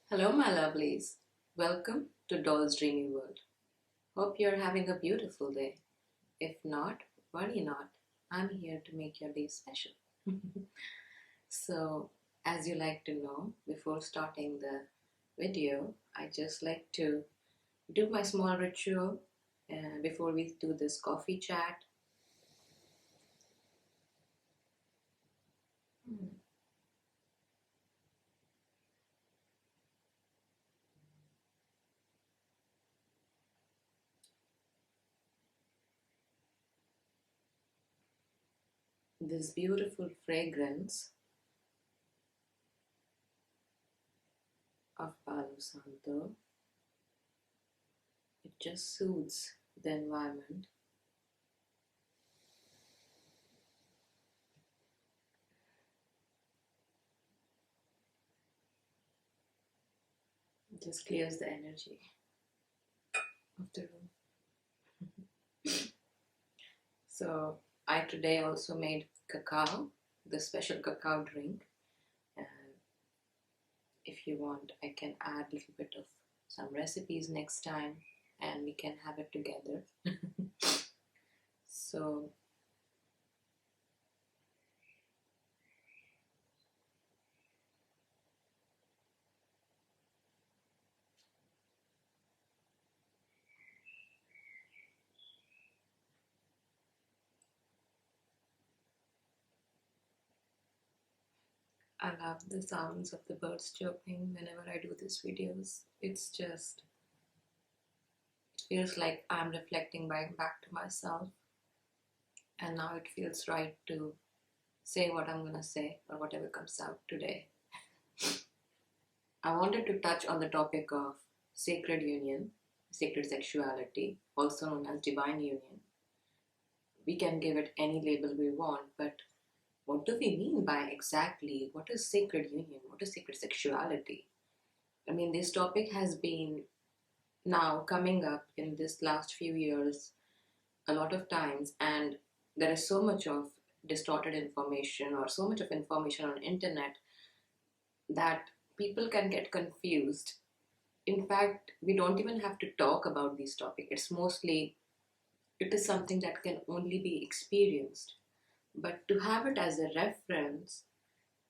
Hello, my lovelies. Welcome to Doll's Dreamy World. Hope you're having a beautiful day. If not, worry not. I'm here to make your day special. So, as you like to know, before starting the video, I just like to do my small ritual before we do this coffee chat. This beautiful fragrance of Palo Santo, it just soothes the environment. It just clears the energy of the room. So I today also made cacao, the special cacao drink. And if you want, I can add a little bit of some recipes next time and we can have it together. So I love the sounds of the birds chirping whenever I do these videos. It's just, it feels like I'm reflecting back to myself, and now it feels right to say what I'm gonna say or whatever comes out today. I wanted to touch on the topic of sacred union, sacred sexuality, also known as divine union. We can give it any label we want, but what do we mean by exactly what is sacred union? What is sacred sexuality? I mean, this topic has been now coming up in this last few years a lot of times, and there is so much of distorted information or so much of information on internet that people can get confused. In fact, we don't even have to talk about these topics. It is something that can only be experienced. But to have it as a reference,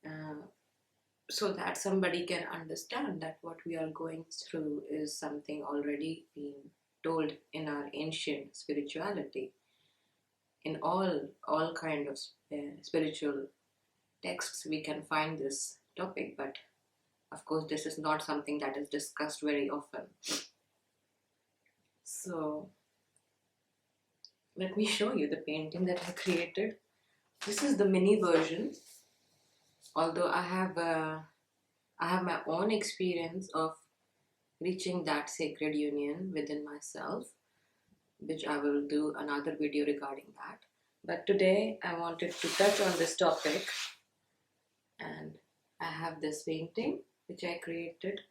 uh, so that somebody can understand that what we are going through is something already being told in our ancient spirituality, in all kind of spiritual texts we can find this topic, but of course this is not something that is discussed very often. So let me show you the painting that I created. This is the mini version, although I have my own experience of reaching that sacred union within myself, which I will do another video regarding that. But today I wanted to touch on this topic, and I have this painting which I created.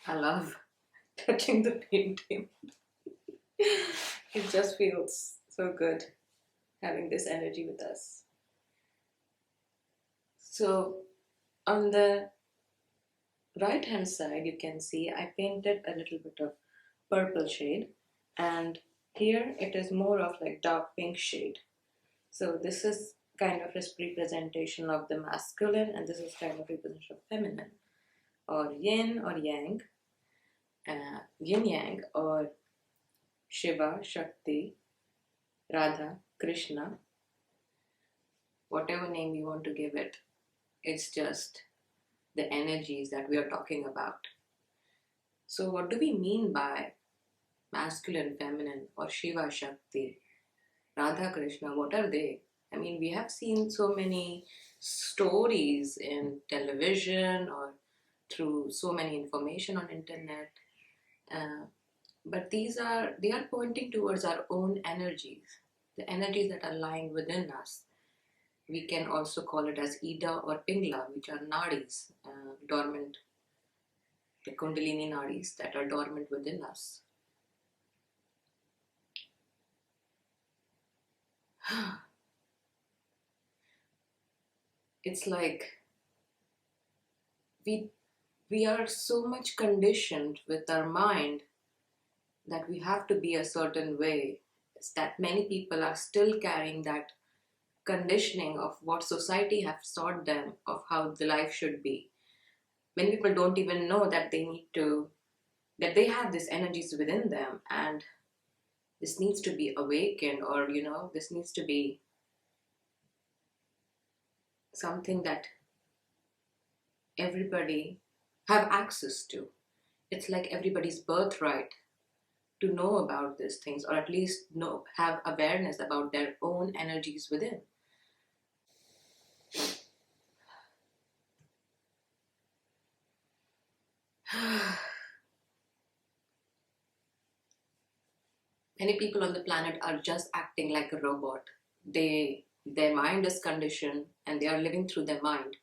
I love touching the painting. It just feels so good having this energy with us. So on the right hand side you can see I painted a little bit of purple shade, and here it is more of like dark pink shade. So this is kind of a representation of the masculine, and this is kind of representation of feminine, or yin or yang, yin yang, or Shiva, Shakti, Radha, Krishna, whatever name you want to give it. It's just the energies that we are talking about. So what do we mean by masculine, feminine, or Shiva, Shakti, Radha, Krishna? What are they? I mean, we have seen so many stories in television or through so many information on internet, but they are pointing towards our own energies, the energies that are lying within us. We can also call it as Ida or Pingla, which are nadis, dormant, the Kundalini nadis that are dormant within us. It's like we we are so much conditioned with our mind that we have to be a certain way. It's that many people are still carrying that conditioning of what society has taught them of how the life should be. Many people don't even know that they need to, that they have these energies within them, and this needs to be awakened, or this needs to be something that everybody have access to. It's like everybody's birthright to know about these things, or at least know, have awareness about their own energies within. Many people on the planet are just acting like a robot. Their mind is conditioned and they are living through their mind.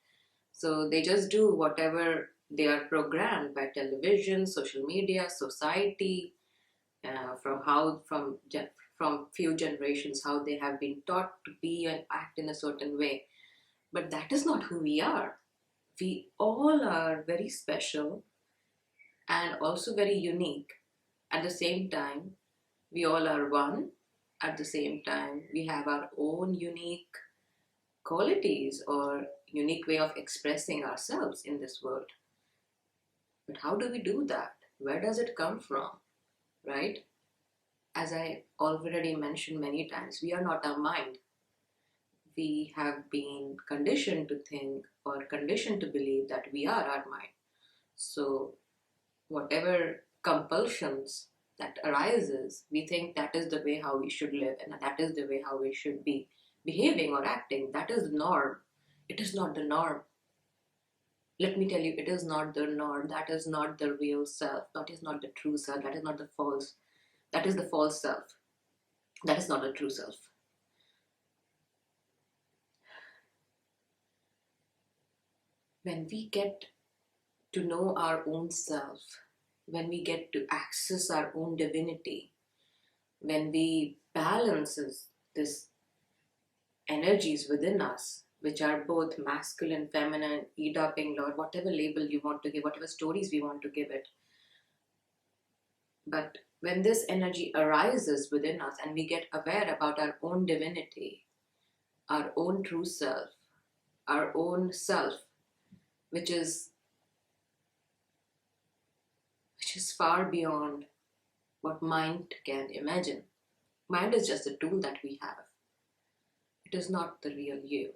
So they just do whatever they are programmed by television, social media, society, from few generations how they have been taught to be and act in a certain way. But that is not who we are. We all are very special and also very unique. At the same time, we all are one. At the same time, we have our own unique qualities or unique way of expressing ourselves in this world. But how do we do that? Where does it come from? Right? As I already mentioned many times, we are not our mind. We have been conditioned to think or conditioned to believe that we are our mind. So whatever compulsions that arises, we think that is the way how we should live and that is the way how we should be behaving or acting. That is the norm. It is not the norm. Let me tell you, it is not the norm. That is not the real self. That is not the true self. That is not the false. That is the false self. That is not the true self. When we get to know our own self, when we get to access our own divinity, when we balances this energies within us, which are both masculine, feminine, Ida, Lord, whatever label you want to give, whatever stories we want to give it. But when this energy arises within us and we get aware about our own divinity, our own true self, our own self, which is far beyond what mind can imagine. Mind is just a tool that we have. It is not the real you.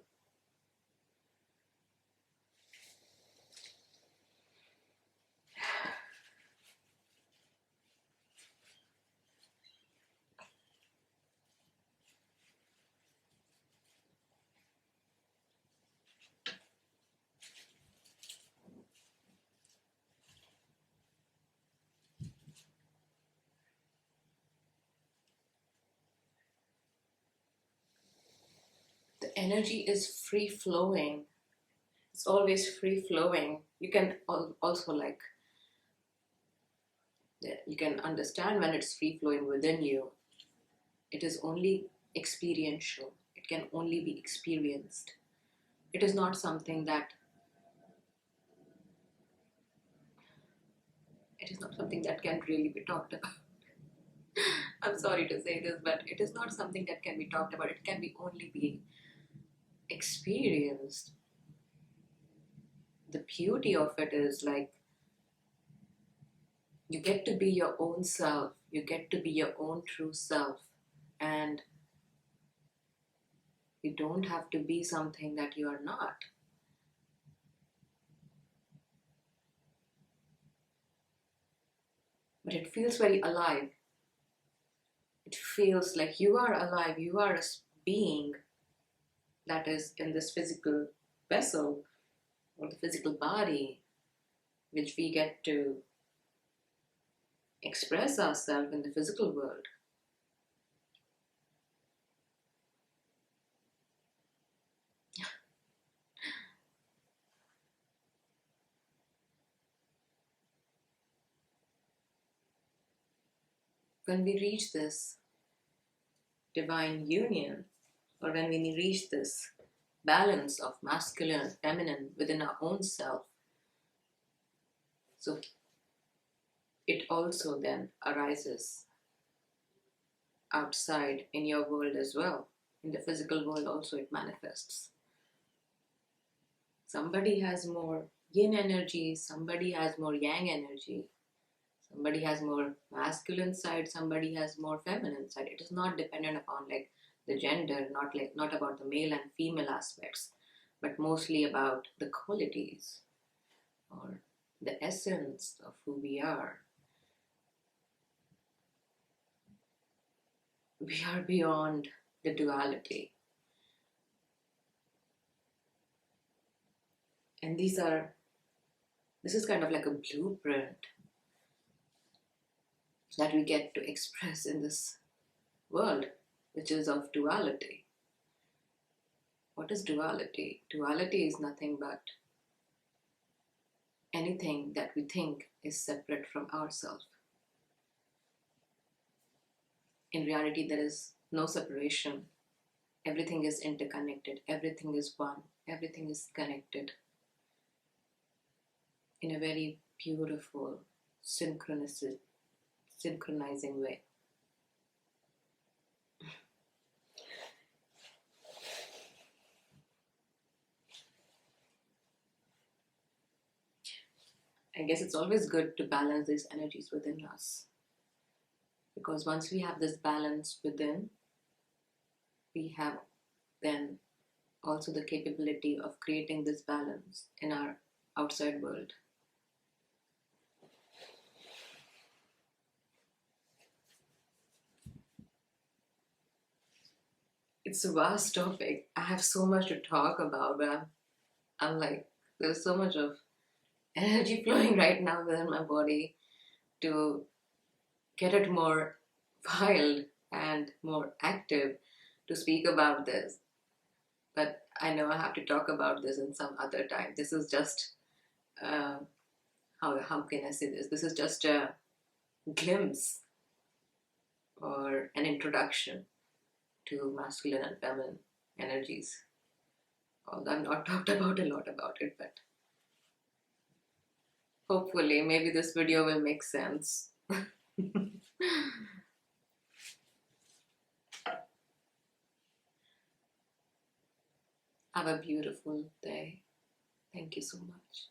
The energy is free flowing. It's always free flowing. You can also you can understand when it's free flowing within you. It is only experiential. It can only be experienced. It is not something that can really be talked about. I'm sorry to say this, but it is not something that can be talked about. It can be only be experienced. The beauty of it is like you get to be your own self. You get to be your own true self. And you don't have to be something that you are not. But it feels very alive. It feels like you are alive. You are a being that is in this physical vessel or the physical body, which we get to express ourselves in the physical world. When we reach this divine union, or when we reach this balance of masculine and feminine within our own self, so it also then arises outside in your world as well. In the physical world also it manifests. Somebody has more yin energy, somebody has more yang energy, somebody has more masculine side, somebody has more feminine side. It is not dependent upon like the gender, not about the male and female aspects, but mostly about the qualities or the essence of who we are. We are beyond the duality. And this is kind of like a blueprint that we get to express in this world, which is of duality. What is duality? Duality is nothing but anything that we think is separate from ourselves. In reality, there is no separation. Everything is interconnected, everything is one, everything is connected in a very beautiful, synchronizing way. I guess it's always good to balance these energies within us. Because once we have this balance within, we have then also the capability of creating this balance in our outside world. It's a vast topic. I have so much to talk about, but I'm like, there's so much of energy flowing right now within my body to get it more wild and more active to speak about this. But I know I have to talk about this in some other time. This is just, how can I say this? This is just a glimpse or an introduction to masculine and feminine energies. Although I've not talked about a lot about it, but hopefully maybe this video will make sense. Have a beautiful day. Thank you so much.